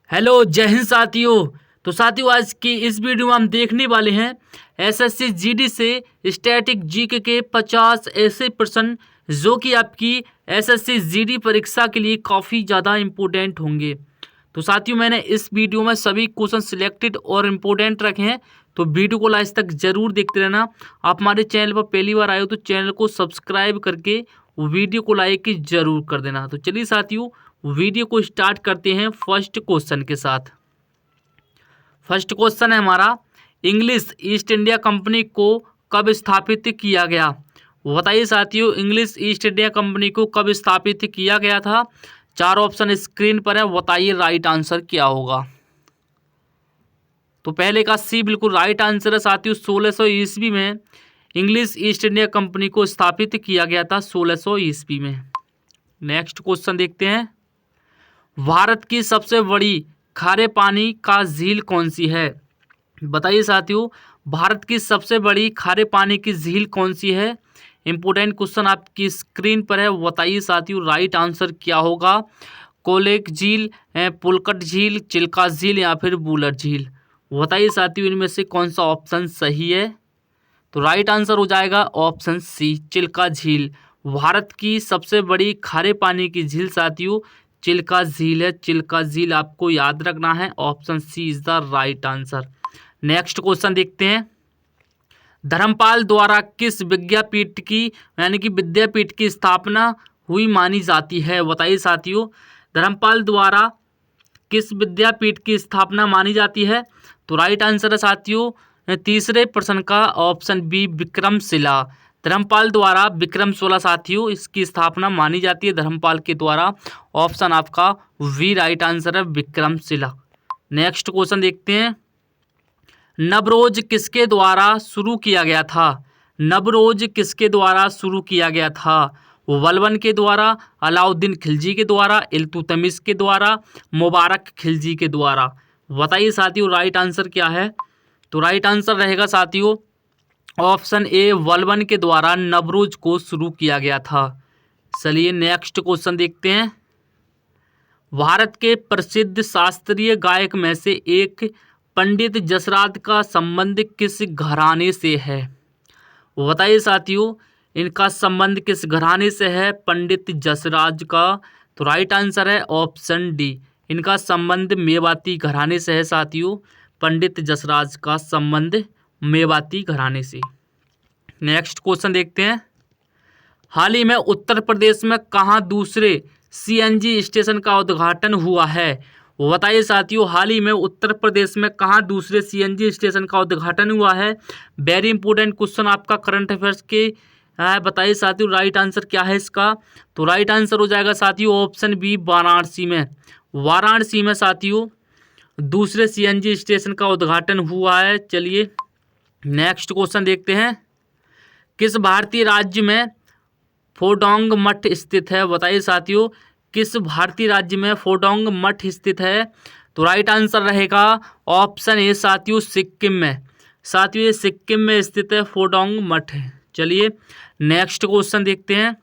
Hello जय हिंद साथियों। तो साथियों आज की इस वीडियो में हम देखने वाले हैं एसएससी जीडी से स्टैटिक जीके के 50 ऐसे प्रश्न जो कि आपकी एसएससी जीडी परीक्षा के लिए काफ़ी ज़्यादा इम्पोर्टेंट होंगे। तो साथियों मैंने इस वीडियो में सभी क्वेश्चन सिलेक्टेड और इम्पोर्टेंट रखे हैं, तो वीडियो को लास्ट तक जरूर देखते रहना। आप हमारे चैनल पर पहली बार आए हो तो चैनल को सब्सक्राइब करके वीडियो को लाइक जरूर कर देना। तो चलिए साथियों वीडियो को स्टार्ट करते हैं फर्स्ट क्वेश्चन के साथ। फर्स्ट क्वेश्चन है हमारा, इंग्लिश ईस्ट इंडिया कंपनी को कब स्थापित किया गया? बताइए साथियों, इंग्लिश ईस्ट इंडिया कंपनी को कब स्थापित किया गया था? चार ऑप्शन स्क्रीन पर है, बताइए राइट आंसर क्या होगा। तो पहले का सी बिल्कुल राइट आंसर है साथियों। 1600 ईस्वी में इंग्लिश ईस्ट इंडिया कंपनी को स्थापित किया गया था, 1600 ईस्वी में। नेक्स्ट क्वेश्चन देखते हैं, भारत की सबसे बड़ी खारे पानी का झील कौन सी है? बताइए साथियों, भारत की सबसे बड़ी खारे पानी की झील कौन सी है? इंपोर्टेंट क्वेश्चन आपकी स्क्रीन पर है, बताइए साथियों राइट आंसर क्या होगा। कोलेक झील, पुलकट झील, चिल्का झील या फिर बुलर झील? बताइए साथियों इनमें से कौन सा ऑप्शन सही है? तो राइट आंसर हो जाएगा ऑप्शन सी, चिल्का झील। भारत की सबसे बड़ी खारे पानी की झील साथियों चिल्का झील है। चिल्का झील आपको याद रखना है, option C is the right answer. Next question देखते हैं, धर्मपाल द्वारा किस विद्यापीठ की यानी कि विद्यापीठ की स्थापना हुई मानी जाती है? बताइए साथियों, धर्मपाल द्वारा किस विद्यापीठ की स्थापना मानी जाती है? तो राइट आंसर है साथियों तीसरे प्रश्न का ऑप्शन बी, विक्रमशिला। धर्मपाल द्वारा विक्रमशिला साथियों इसकी स्थापना मानी जाती है धर्मपाल के द्वारा। ऑप्शन आपका वी राइट आंसर है, विक्रमशिला। नेक्स्ट क्वेश्चन देखते हैं, नवरोज किसके द्वारा शुरू किया गया था? नवरोज किसके द्वारा शुरू किया गया था? बलबन के द्वारा, अलाउद्दीन खिलजी के द्वारा, इल्तुतमिश के द्वारा, मुबारक खिलजी के द्वारा? बताइए साथियों राइट आंसर क्या है? तो राइट आंसर रहेगा साथियों ऑप्शन ए, बलबन के द्वारा नवरोज को शुरू किया गया था। चलिए नेक्स्ट क्वेश्चन देखते हैं, भारत के प्रसिद्ध शास्त्रीय गायक में से एक पंडित जसराज का संबंध किस घराने से है? बताइए साथियों इनका संबंध किस घराने से है पंडित जसराज का? तो राइट आंसर है ऑप्शन डी, इनका संबंध मेवाती घराने से है साथियों। पंडित जसराज का संबंध मेवाती घराने से। नेक्स्ट क्वेश्चन देखते हैं, हाल ही में उत्तर प्रदेश में कहाँ दूसरे सीएनजी स्टेशन का उद्घाटन हुआ है? बताइए साथियों हाल ही में उत्तर प्रदेश में कहाँ दूसरे सीएनजी स्टेशन का उद्घाटन हुआ है? वेरी इंपॉर्टेंट क्वेश्चन आपका करंट अफेयर्स के है। बताइए साथियों राइट आंसर क्या है इसका? तो राइट आंसर हो जाएगा साथियों ऑप्शन बी, वाराणसी में। वाराणसी में साथियों दूसरे सीएनजी स्टेशन का उद्घाटन हुआ है। चलिए नेक्स्ट क्वेश्चन देखते हैं, किस भारतीय राज्य में फोडोंग मठ स्थित है? बताइए साथियों किस भारतीय राज्य में फोडोंग मठ स्थित है? तो राइट आंसर रहेगा ऑप्शन ए साथियों, सिक्किम में। साथियों ये सिक्किम में स्थित है फोडोंग मठ है। चलिए नेक्स्ट क्वेश्चन देखते हैं,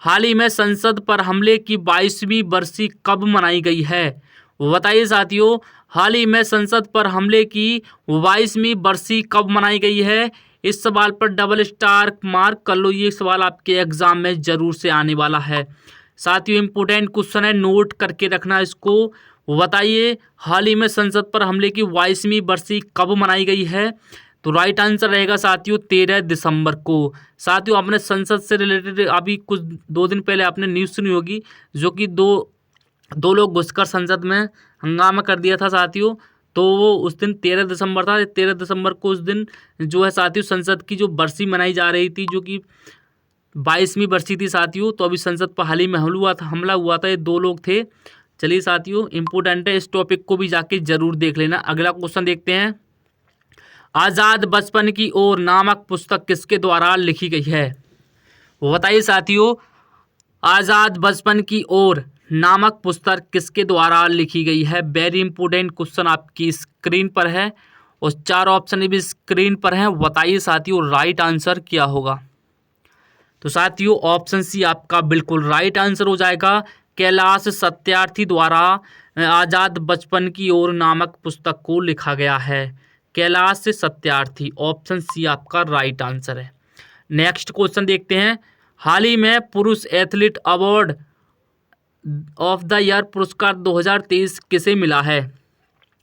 हाल ही में संसद पर हमले की 22वीं बरसी कब मनाई गई है? बताइए साथियों हाल ही में संसद पर हमले की 22वीं बरसी कब मनाई गई है? इस सवाल पर डबल स्टार मार्क कर लो, ये सवाल आपके एग्जाम में जरूर से आने वाला है साथियों। इंपोर्टेंट क्वेश्चन है, नोट करके रखना इसको। बताइए हाल ही में संसद पर हमले की 22वीं बरसी कब मनाई गई है? तो राइट आंसर रहेगा साथियों 13 दिसंबर को। साथियों आपने संसद से रिलेटेड अभी कुछ 2 दिन पहले आपने न्यूज़ सुनी होगी, जो कि दो लोग घुसकर संसद में हंगामा कर दिया था साथियों। तो वो उस दिन 13 दिसंबर था। 13 दिसंबर को उस दिन जो है साथियों संसद की जो बरसी मनाई जा रही थी, जो कि 22वीं बरसी थी साथियों। तो अभी संसद पर हाल ही में हमला हुआ था, ये 2 लोग थे। चलिए साथियों इंपोर्टेंट है, इस टॉपिक को भी जाके जरूर देख लेना। अगला क्वेश्चन देखते हैं, आज़ाद बचपन की ओर नामक पुस्तक किसके द्वारा लिखी गई है? बताइए साथियों आज़ाद बचपन की ओर नामक पुस्तक किसके द्वारा लिखी गई है? वेरी इंपॉर्टेंट क्वेश्चन आपकी स्क्रीन पर है और 4 ऑप्शन भी स्क्रीन पर हैं। बताइए साथियों राइट आंसर क्या होगा? तो साथियों ऑप्शन सी आपका बिल्कुल राइट आंसर हो जाएगा, कैलाश सत्यार्थी द्वारा आज़ाद बचपन की ओर नामक पुस्तक को लिखा गया है? कैलाश सत्यार्थी। ऑप्शन सी आपका राइट आंसर है। नेक्स्ट क्वेश्चन देखते हैं। हाल ही में पुरुष athlete award of the year पुरस्कार 2023 किसे मिला है?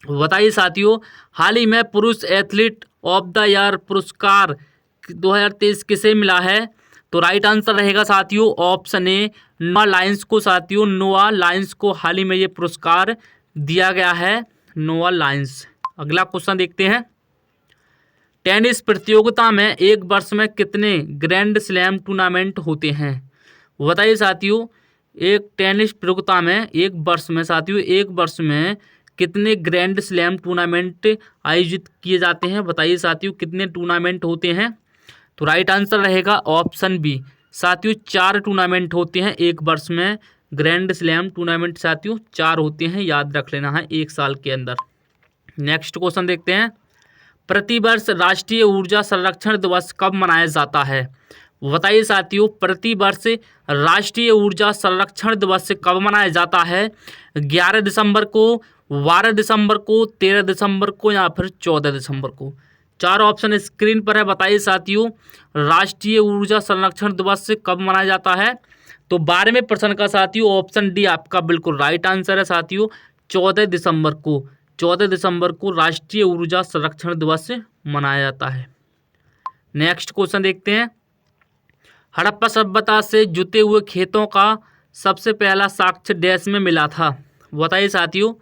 बताइए साथियों, हाल ही में पुरुष एथलीट ऑफ द ईयर पुरस्कार 2023 किसे मिला है? तो राइट आंसर रहेगा साथियों ऑप्शन ए नोआ लायंस को। साथियों, नोआ लायंस को हाल ही में ये पुरस्कार दिया गया है, नोआ लायंस। अगला क्वेश्चन देखते हैं। टेनिस प्रतियोगिता में एक वर्ष में कितने ग्रैंड स्लैम टूर्नामेंट होते हैं? बताइए साथियों, एक टेनिस प्रतियोगिता में एक वर्ष में कितने ग्रैंड स्लैम टूर्नामेंट आयोजित किए जाते हैं? बताइए साथियों, कितने टूर्नामेंट होते हैं? तो राइट आंसर रहेगा ऑप्शन बी। साथियों, 4 टूर्नामेंट होते हैं एक वर्ष में। ग्रैंड स्लैम टूर्नामेंट साथियों 4 होते हैं, याद रख लेना है एक साल के अंदर। नेक्स्ट क्वेश्चन देखते हैं। प्रतिवर्ष राष्ट्रीय ऊर्जा संरक्षण दिवस कब मनाया जाता है? बताइए साथियों, प्रतिवर्ष राष्ट्रीय ऊर्जा संरक्षण दिवस कब मनाया जाता है? 11 दिसंबर को, 12 दिसंबर को, 13 दिसंबर को या फिर 14 दिसंबर को? 4 ऑप्शन स्क्रीन पर है। बताइए साथियों, राष्ट्रीय ऊर्जा संरक्षण दिवस कब मनाया जाता है? तो 12वें प्रश्न का साथियों ऑप्शन डी आपका बिल्कुल राइट आंसर है साथियों, 14 दिसंबर को। 14 दिसंबर को राष्ट्रीय ऊर्जा संरक्षण दिवस मनाया जाता है। नेक्स्ट क्वेश्चन देखते हैं। हड़प्पा सभ्यता से जुते हुए खेतों का सबसे पहला साक्ष्य डैश में मिला था? बताइए साथियों,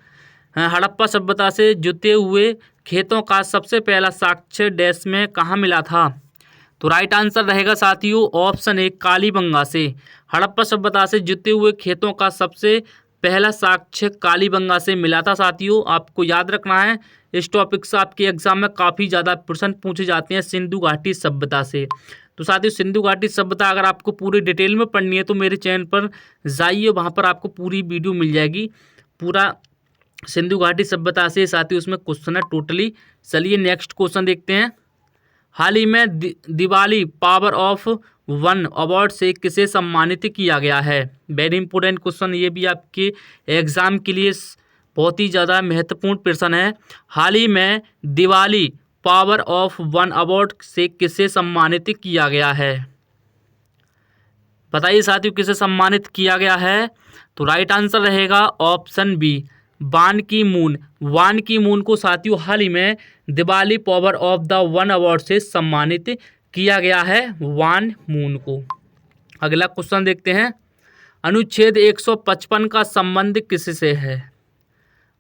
हड़प्पा सभ्यता से जुते हुए खेतों का सबसे पहला साक्ष्य डैश में कहाँ मिला था? तो राइट आंसर रहेगा साथियों ऑप्शन ए कालीबंगा से। हड़प्पा सभ्यता से जुते हुए खेतों का सबसे पहला साक्ष्य कालीबंगा से मिला था। साथियों, आपको याद रखना है, इस टॉपिक से आपके एग्जाम में काफ़ी ज़्यादा प्रश्न पूछे जाते हैं सिंधु घाटी सभ्यता से। तो साथियों, सिंधु घाटी सभ्यता अगर आपको पूरी डिटेल में पढ़नी है तो मेरे चैनल पर जाइए, वहाँ पर आपको पूरी वीडियो मिल जाएगी, पूरा सिंधु घाटी सभ्यता से साथियों उसमें क्वेश्चन है टोटली। चलिए नेक्स्ट क्वेश्चन देखते हैं। हाल ही में Diwali power of one award से किसे सम्मानित किया गया है? वेरी इंपॉर्टेंट क्वेश्चन, ये भी आपके एग्जाम के लिए बहुत ही ज़्यादा महत्वपूर्ण प्रश्न है। हाल ही में Diwali power of one award से किसे सम्मानित किया गया है? बताइए साथियों, किसे सम्मानित किया गया है? तो राइट आंसर रहेगा ऑप्शन बी बान की मून। वान की मून को साथियों हाल ही में Diwali power of the one award से सम्मानित किया गया है, वान मून को। अगला क्वेश्चन देखते हैं। अनुच्छेद 155 का संबंध किससे है?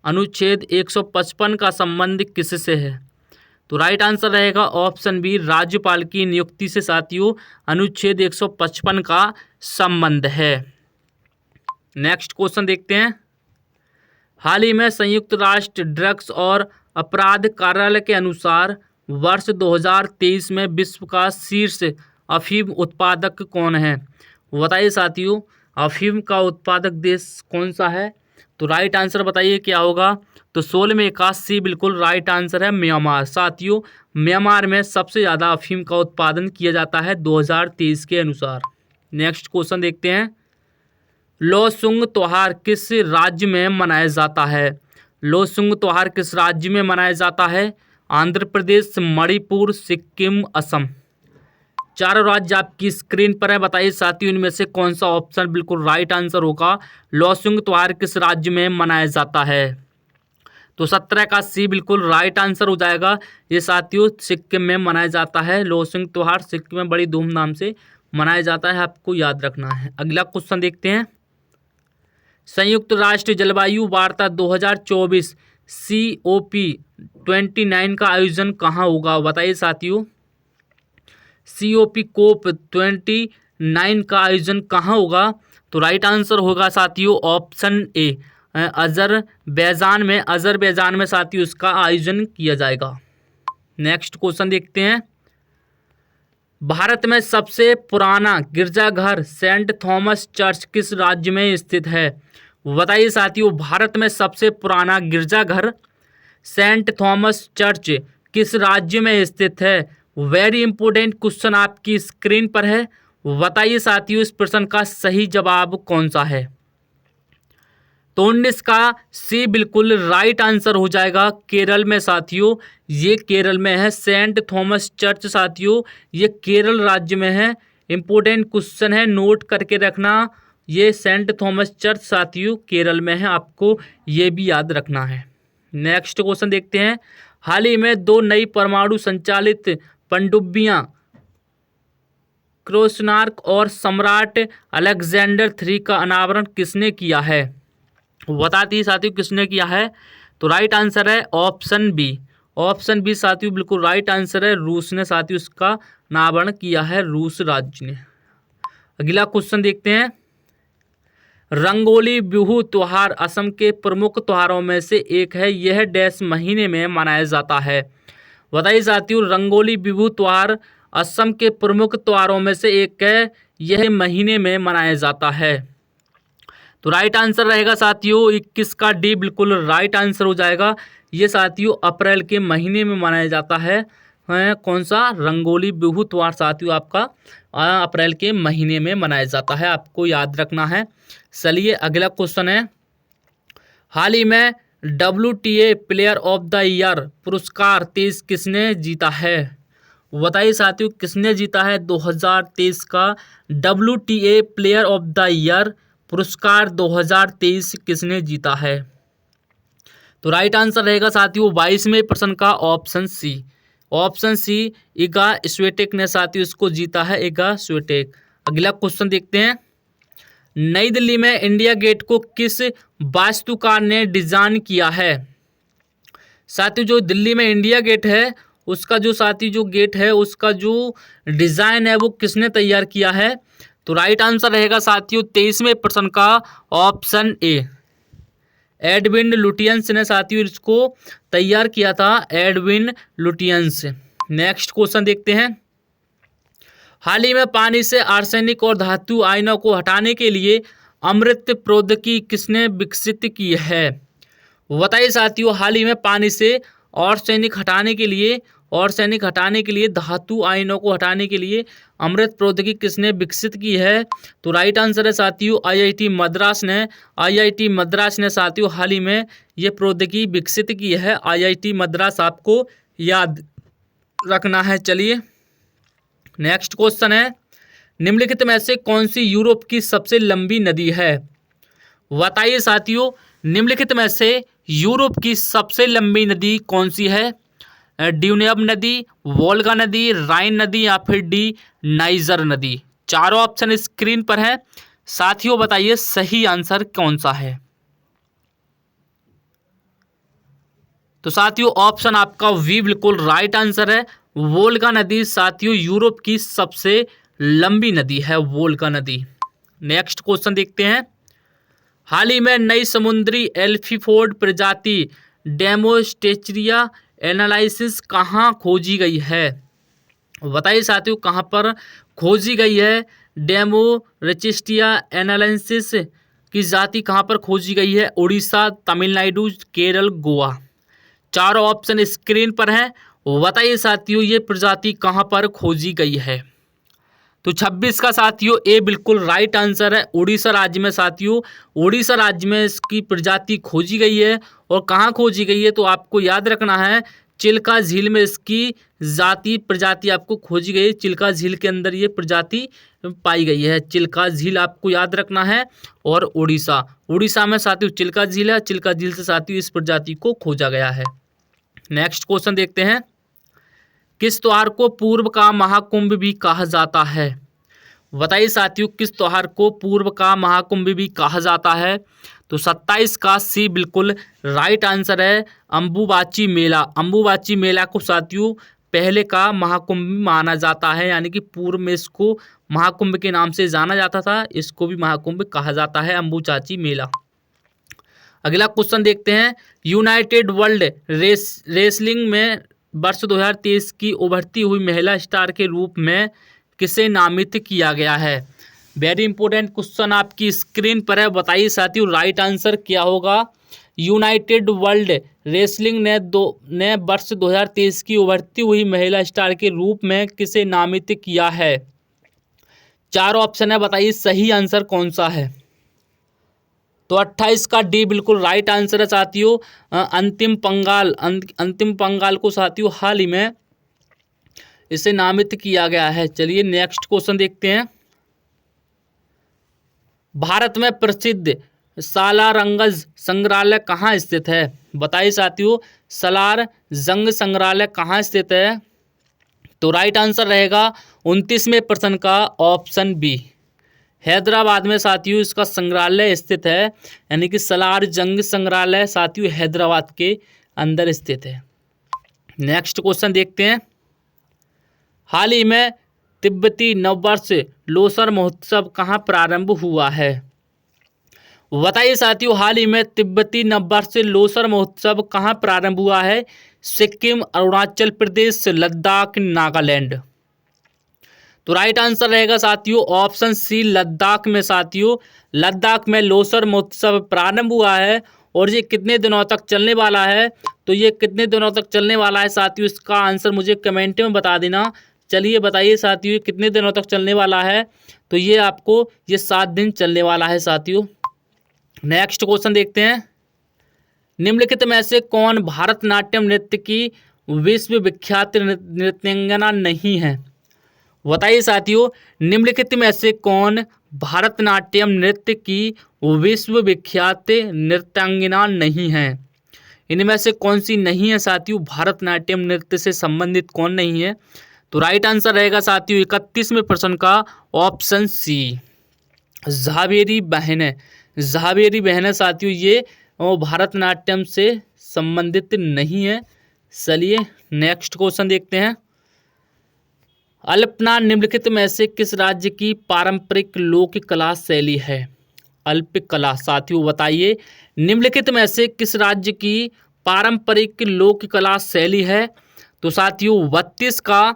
अनुच्छेद 155 का संबंध किससे है? तो राइट आंसर रहेगा ऑप्शन बी राज्यपाल की नियुक्ति से साथियों अनुच्छेद 155 का संबंध है। नेक्स्ट क्वेश्चन देखते हैं। हाल ही में संयुक्त राष्ट्र ड्रग्स और अपराध कार्यालय के अनुसार वर्ष 2023 में विश्व का शीर्ष अफीम उत्पादक कौन है? बताइए साथियों, अफीम का उत्पादक देश कौन सा है? तो राइट आंसर बताइए क्या होगा? तो 16 में 81 बिल्कुल राइट आंसर है म्यांमार। साथियों, म्यांमार में सबसे ज़्यादा अफीम का उत्पादन किया जाता है 2023 के अनुसार। नेक्स्ट क्वेश्चन देखते हैं। लोसुंग त्योहार किस राज्य में मनाया जाता है? लोसुंग त्योहार किस राज्य में मनाया जाता है? आंध्र प्रदेश, मणिपुर, सिक्किम, असम। चारों राज्य आपकी स्क्रीन पर है। बताइए साथियों, इनमें से कौन सा ऑप्शन बिल्कुल राइट आंसर होगा? लोसुंग त्योहार किस राज्य में मनाया जाता है? तो 17 का सी बिल्कुल राइट आंसर हो जाएगा। ये साथियों सिक्किम में मनाया जाता है। लोसुंग त्योहार सिक्किम में बड़ी धूमधाम से मनाया जाता है, आपको याद रखना है। अगला क्वेश्चन देखते हैं। संयुक्त राष्ट्र जलवायु वार्ता 2024 COP29 का आयोजन कहाँ होगा? बताइए साथियों, COP29 का आयोजन कहाँ होगा? तो राइट आंसर होगा साथियों ऑप्शन ए अजरबैजान में साथियों इसका आयोजन किया जाएगा। नेक्स्ट क्वेश्चन देखते हैं। भारत में सबसे पुराना गिरजाघर सेंट थॉमस चर्च किस राज्य में स्थित है? बताइए साथियों, भारत में सबसे पुराना गिरजाघर सेंट थॉमस चर्च किस राज्य में स्थित है? वेरी इंपॉर्टेंट क्वेश्चन आपकी स्क्रीन पर है। बताइए साथियों, इस प्रश्न का सही जवाब कौन सा है? तो 19 का सी बिल्कुल राइट आंसर हो जाएगा केरल में साथियों। ये केरल में है सेंट थॉमस चर्च साथियों, ये केरल राज्य में है। इंपॉर्टेंट क्वेश्चन है, नोट करके रखना। ये सेंट थॉमस चर्च साथियों केरल में है, आपको ये भी याद रखना है। नेक्स्ट क्वेश्चन देखते हैं। हाल ही में 2 नई परमाणु संचालित पनडुब्बियां क्रोसनार्क और सम्राट अलेक्जेंडर 3 का अनावरण किसने किया है? बताती साथियों किसने किया है? तो राइट आंसर है ऑप्शन बी। ऑप्शन बी साथियों बिल्कुल राइट आंसर है, रूस ने साथियों इसका अनावरण किया है, रूस राज्य ने। अगला क्वेश्चन देखते हैं। रंगोली बिहू त्योहार असम के प्रमुख त्योहारों में से एक है, यह डैश महीने में मनाया जाता है? बताइए साथियों, रंगोली बिहू त्योहार असम के प्रमुख त्योहारों में से एक है, यह महीने में मनाया जाता है। तो राइट आंसर रहेगा साथियों 21 का डी बिल्कुल राइट आंसर हो जाएगा। ये साथियों अप्रैल के महीने में मनाया जाता है। कौन सा? रंगोली बिहू त्योहार साथियों आपका अप्रैल के महीने में मनाया जाता है, आपको याद रखना है। चलिए अगला क्वेश्चन है। हाल ही में WTA player of the year पुरस्कार 23 किसने जीता है? बताइए साथियों किसने जीता है 2023 का WTA player of the year पुरस्कार 2023 किसने जीता है? तो राइट आंसर रहेगा साथियों 22वें प्रश्न का option C. Option C Iga Swiatek ने साथियों इसको जीता है, इगा स्वेटेक। अगला क्वेश्चन देखते हैं। नई दिल्ली में इंडिया गेट को किस वास्तुकार ने डिजाइन किया है? साथियों जो दिल्ली में इंडिया गेट है उसका जो साथी जो गेट है उसका जो डिजाइन है वो किसने तैयार किया है? तो राइट आंसर रहेगा साथियों 23वें प्रश्न का ऑप्शन ए। एडविन लुटियंस ने साथियों इसको तैयार किया था, एडविन लुटियंस। नेक्स्ट क्वेश्चन देखते हैं। हाल ही में पानी से आर्सेनिक और धातु आयनों को हटाने के लिए अमृत प्रौद्योगिकी किसने विकसित की है? बताइए साथियों हाल ही में पानी से आर्सेनिक हटाने के लिए धातु आयनों को हटाने के लिए अमृत प्रौद्योगिकी किसने विकसित की है? तो राइट आंसर है साथियों IIT मद्रास ने। IIT मद्रास ने साथियों हाल ही में ये प्रौद्योगिकी विकसित की है, IIT मद्रास आपको याद रखना है। चलिए नेक्स्ट क्वेश्चन है। निम्नलिखित में से कौन सी यूरोप की सबसे लंबी नदी है? बताइए साथियों निम्नलिखित में से यूरोप की सबसे लंबी नदी कौन सी है? ड्यूनेब नदी, वोल्गा नदी, राइन नदी या फिर डी नाइजर नदी। चारों ऑप्शन स्क्रीन पर है साथियों, बताइए सही आंसर कौन सा है? तो साथियों ऑप्शन आपका वी बिल्कुल राइट आंसर है। वोल्गा नदी साथियों यूरोप की सबसे लंबी नदी है, वोल्गा नदी। नेक्स्ट क्वेश्चन देखते हैं। हाल ही में नई समुद्री एल्फीफोर्ड प्रजाति डेमोस्टेचिया एनालिसिस कहाँ खोजी गई है? बताइए साथियों कहाँ पर खोजी गई है? डेमोरेचिस्टिया एनालिसिस की जाति कहाँ पर खोजी गई है? उड़ीसा, तमिलनाडु, केरल, गोवा। चारों ऑप्शन स्क्रीन पर हैं। बताइए साथियों ये प्रजाति कहाँ पर खोजी गई है? तो 26 का साथियों ए बिल्कुल राइट आंसर है। उड़ीसा राज्य में साथियों, उड़ीसा राज्य में इसकी प्रजाति खोजी गई है। और कहाँ खोजी गई है? तो आपको याद रखना है चिल्का झील में इसकी प्रजाति आपको खोजी गई है। चिल्का झील के अंदर ये प्रजाति पाई गई है, चिल्का झील आपको याद रखना है। और उड़ीसा में साथियों चिल्का झील है, चिल्का झील से साथियों इस प्रजाति को खोजा गया है। नेक्स्ट क्वेश्चन देखते हैं। किस त्योहार को पूर्व का महाकुंभ भी कहा जाता है? बताइए साथियों किस त्योहार को पूर्व का महाकुंभ भी कहा जाता है? तो 27 का सी बिल्कुल राइट आंसर है। अंबुबाची मेला, अंबुबाची मेला को साथियों पहले का महाकुंभ माना जाता है, यानी कि पूर्व में इसको महाकुंभ के नाम से जाना जाता था, इसको भी महाकुंभ कहा जाता है, अंबुचाची मेला। अगला क्वेश्चन देखते हैं। यूनाइटेड वर्ल्ड रेसलिंग में वर्ष 2023 की उभरती हुई महिला स्टार के रूप में किसे नामित किया गया है? वेरी इंपॉर्टेंट क्वेश्चन आपकी स्क्रीन पर है। बताइए साथियों राइट आंसर क्या होगा? यूनाइटेड वर्ल्ड रेसलिंग ने वर्ष 2023 की उभरती हुई महिला स्टार के रूप में किसे नामित किया है? चार ऑप्शन है, बताइए सही आंसर कौन सा है? तो 28 का डी बिल्कुल राइट आंसर है साथियों। अंतिम पंगाल को साथियों हाल ही में इसे नामित किया गया है। चलिए नेक्स्ट क्वेश्चन देखते हैं। भारत में प्रसिद्ध सालारजंग संग्रहालय कहाँ स्थित है? बताइए साथियों, सालारजंग संग्रहालय कहाँ स्थित है? तो राइट आंसर रहेगा 29वें प्रश्न का ऑप्शन बी, हैदराबाद में साथियों इसका संग्रहालय स्थित है, यानी कि सालारजंग संग्रहालय साथियों हैदराबाद के अंदर स्थित है। नेक्स्ट क्वेश्चन देखते हैं। हाल ही में तिब्बती नववर्ष लोसर महोत्सव कहाँ प्रारंभ हुआ है? बताइए साथियों, हाल ही में तिब्बती नववर्ष लोसर महोत्सव कहाँ प्रारंभ हुआ है? सिक्किम, अरुणाचल प्रदेश, लद्दाख, नागालैंड। तो राइट आंसर रहेगा साथियों ऑप्शन सी, लद्दाख में साथियों। लद्दाख में लोसर महोत्सव प्रारंभ हुआ है और ये कितने दिनों तक चलने वाला है? तो ये कितने दिनों तक चलने वाला है साथियों, इसका आंसर मुझे कमेंट में बता देना। चलिए बताइए साथियों कितने दिनों तक चलने वाला है? तो ये आपको 7 दिन चलने वाला है साथियों। नेक्स्ट क्वेश्चन देखते हैं। निम्नलिखित में से कौन भारतनाट्यम नृत्य की विश्वविख्यात नृत्यांगना नहीं है? बताइए साथियों, निम्नलिखित में से कौन भारतनाट्यम नृत्य की विश्वविख्यात नृत्यांगना नहीं है? इनमें से कौन सी नहीं है साथियों? भारतनाट्यम नृत्य से संबंधित कौन नहीं है? तो राइट आंसर रहेगा साथियों 31वें प्रश्न का ऑप्शन सी, झावेरी बहनें। झावेरी बहनें साथियों ये भारतनाट्यम से संबंधित नहीं है। चलिए नेक्स्ट क्वेश्चन देखते हैं। अल्पना निम्नलिखित में से किस राज्य की पारंपरिक लोक कला शैली है? अल्प कला साथियों बताइए, निम्नलिखित में से किस राज्य की पारंपरिक लोक कला शैली है? तो साथियों 32 का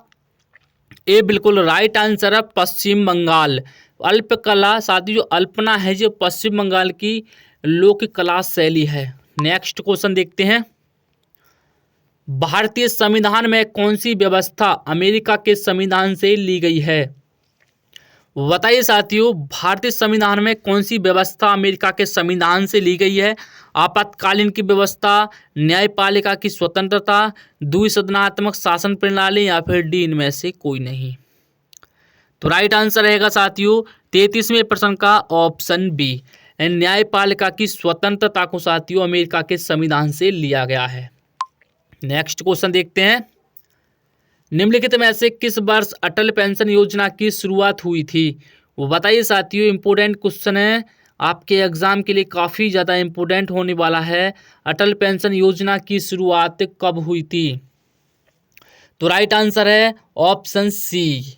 ए बिल्कुल राइट आंसर है, पश्चिम बंगाल। अल्प कला साथियों जो अल्पना है जो पश्चिम बंगाल की लोक कला शैली है। नेक्स्ट क्वेश्चन देखते हैं। भारतीय संविधान में कौन सी व्यवस्था अमेरिका के संविधान से ली गई है? बताइए साथियों, भारतीय संविधान में कौन सी व्यवस्था अमेरिका के संविधान से ली गई है? आपातकालीन की व्यवस्था, न्यायपालिका की स्वतंत्रता, द्विसदनात्मक शासन प्रणाली या फिर डी इनमें से कोई नहीं। तो राइट आंसर रहेगा साथियों 33वें प्रश्न का ऑप्शन बी, न्यायपालिका की स्वतंत्रता को साथियों अमेरिका के संविधान से लिया गया है। नेक्स्ट क्वेश्चन देखते हैं। निम्नलिखित में से किस वर्ष अटल पेंशन योजना की शुरुआत हुई थी? वो बताइए साथियों, इंपोर्टेंट क्वेश्चन है, आपके एग्जाम के लिए काफ़ी ज़्यादा इंपोर्टेंट होने वाला है। अटल पेंशन योजना की शुरुआत कब हुई थी? तो राइट आंसर है ऑप्शन सी,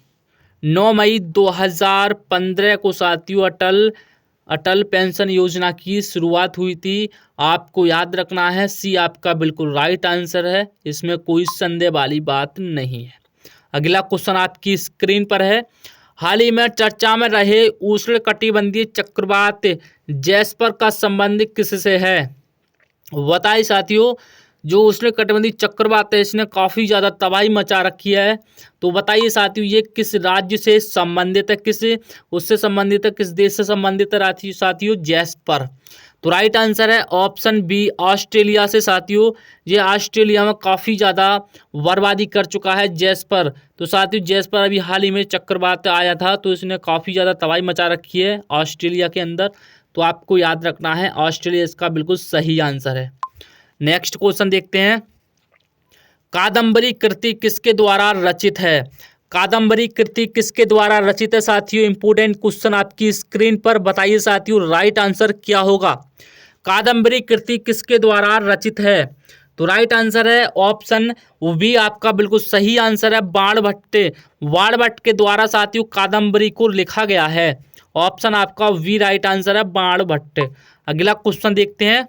9 मई 2015 को साथियों अटल पेंशन योजना की शुरुआत हुई थी। आपको याद रखना है सी आपका बिल्कुल राइट आंसर है, इसमें कोई संदेह वाली बात नहीं है। अगला क्वेश्चन आपकी स्क्रीन पर है। हाल ही में चर्चा में रहे उष्णकटिबंधीय चक्रवात जैस्पर का संबंध किससे है? बताइए साथियों, जो उष्णकटिबंधीय चक्रवात है इसने काफ़ी ज़्यादा तबाही मचा रखी है। तो बताइए साथियों ये किस राज्य से संबंधित है, किस उससे संबंधित है, किस देश से संबंधित है साथियों? जैस्पर। तो राइट आंसर है ऑप्शन बी, ऑस्ट्रेलिया से साथियों। ये ऑस्ट्रेलिया में काफ़ी ज़्यादा बर्बादी कर चुका है जैस्पर। तो साथियों जैस्पर अभी हाल ही में चक्रवात आया था तो इसने काफ़ी ज़्यादा तबाही मचा रखी है ऑस्ट्रेलिया के अंदर। तो आपको याद रखना है ऑस्ट्रेलिया इसका बिल्कुल सही आंसर है। नेक्स्ट क्वेश्चन देखते हैं। कादम्बरी कृति किसके द्वारा रचित है? कादम्बरी कृति किसके द्वारा रचित है साथियों? इंपोर्टेंट क्वेश्चन आपकी स्क्रीन पर, बताइए साथियों राइट आंसर क्या होगा? कादम्बरी कृति किसके द्वारा रचित है? तो राइट आंसर है ऑप्शन बी आपका बिल्कुल सही आंसर है, बाणभट्ट के द्वारा साथियों कादम्बरी को लिखा गया है। ऑप्शन आपका वी राइट आंसर है, बाणभट्ट। अगला क्वेश्चन देखते हैं।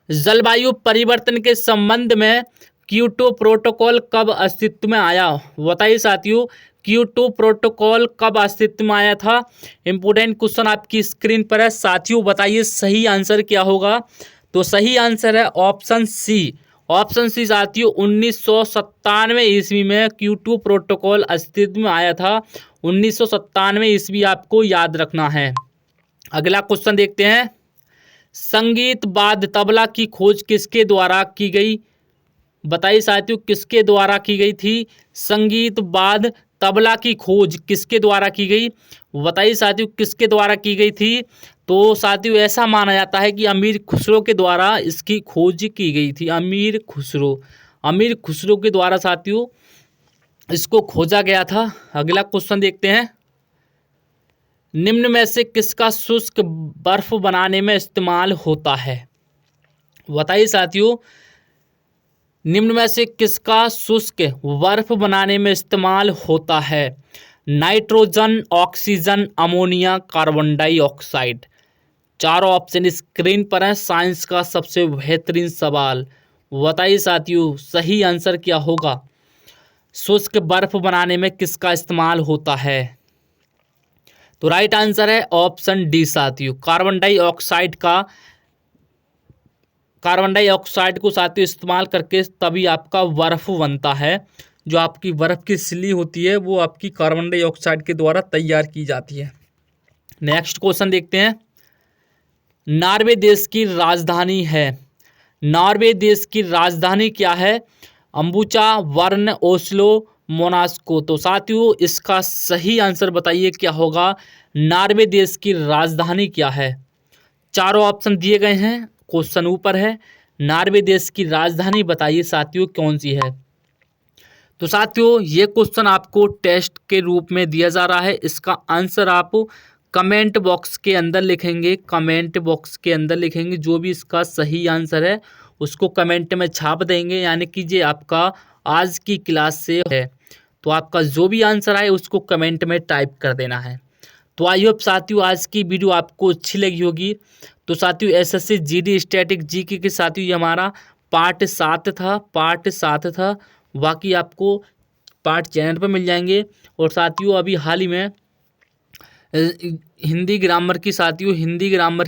जलवायु परिवर्तन के संबंध में क्योटो प्रोटोकॉल कब अस्तित्व में आया? बताइए साथियों क्योटो प्रोटोकॉल कब अस्तित्व में आया था? इंपोर्टेंट क्वेश्चन आपकी स्क्रीन पर है साथियों, बताइए सही आंसर क्या होगा? तो सही आंसर है ऑप्शन सी। ऑप्शन सी साथियों 1997 ईस्वी में क्योटो प्रोटोकॉल अस्तित्व में आया था। 1997 ईस्वी आपको याद रखना है। अगला क्वेश्चन देखते हैं। संगीत वाद्य तबला की खोज किसके द्वारा की गई? बताइए साथियों, किसके द्वारा की गई थी? संगीत वाद्य तबला की खोज किसके द्वारा की गई? बताइए साथियों, किसके द्वारा की गई थी? तो साथियों ऐसा माना जाता है कि अमीर खुसरो के द्वारा इसकी खोज की गई थी। अमीर खुसरो के द्वारा साथियों इसको खोजा गया था। अगला क्वेश्चन देखते हैं। निम्न में से किसका शुष्क बर्फ बनाने में इस्तेमाल होता है? बताइए साथियों, निम्न में से किसका शुष्क बर्फ बनाने में इस्तेमाल होता है? Nitrogen, oxygen, ammonia, carbon dioxide. चारों ऑप्शन स्क्रीन पर हैं। साइंस का सबसे बेहतरीन सवाल। बताइए साथियों, सही आंसर क्या होगा? शुष्क बर्फ बनाने में किसका इस्तेमाल होता है? तो राइट आंसर है ऑप्शन डी साथियों, कार्बन डाइऑक्साइड को साथियों इस्तेमाल करके तभी आपका बर्फ बनता है। जो आपकी बर्फ की सिल्ली होती है वो आपकी कार्बन डाइऑक्साइड के द्वारा तैयार की जाती है। नेक्स्ट क्वेश्चन देखते हैं। नॉर्वे देश की राजधानी है। नॉर्वे देश की राजधानी क्या है? अंबुचा, बर्न, ओस्लो, मोनास्को। तो साथियों इसका सही आंसर बताइए क्या होगा? नॉर्वे देश की राजधानी क्या है? चारों ऑप्शन दिए गए हैं, क्वेश्चन ऊपर है। नॉर्वे देश की राजधानी बताइए साथियों कौन सी है? तो साथियों ये क्वेश्चन आपको टेस्ट के रूप में दिया जा रहा है। इसका आंसर आप कमेंट बॉक्स के अंदर लिखेंगे। कमेंट बॉक्स के अंदर लिखेंगे जो भी इसका सही आंसर है उसको कमेंट में छाप देंगे, यानी कि ये आपका आज की क्लास से है। तो आपका जो भी आंसर आए उसको कमेंट में टाइप कर देना है। तो आई होप साथियों आज की वीडियो आपको अच्छी लगी होगी। तो साथियों एसएससी जीडी स्टैटिक जीके के साथियों ये हमारा पार्ट 7 था। बाकी आपको पार्ट चैनल पर मिल जाएंगे। और साथियों अभी हाल ही में हिंदी ग्रामर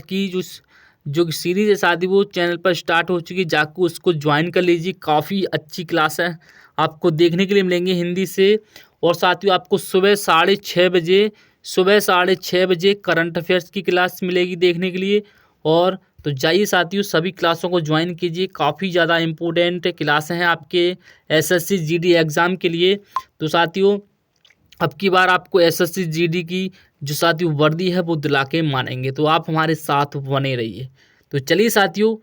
की जो सीरीज़ है साथियों वो चैनल पर स्टार्ट हो चुकी है। जाकर उसको ज्वाइन कर लीजिए। काफ़ी अच्छी क्लास है, आपको देखने के लिए मिलेंगे हिंदी से। और साथियों आपको सुबह 6:30 बजे करंट अफेयर्स की क्लास मिलेगी देखने के लिए। और तो जाइए साथियों सभी क्लासों को ज्वाइन कीजिए। काफ़ी ज़्यादा इम्पोर्टेंट क्लासें हैं आपके एसएससी जीडी एग्ज़ाम के लिए। तो साथियों अब की बार आपको एसएससी जीडी की जो साथियों वर्दी है वो दिला के मानेंगे। तो आप हमारे साथ बने रहिए। तो चलिए साथियों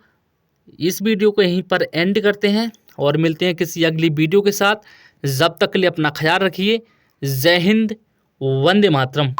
इस वीडियो को यहीं पर एंड करते हैं और मिलते हैं किसी अगली वीडियो के साथ। जब तक के लिए अपना ख्याल रखिए। जय हिंद, वंदे मातरम।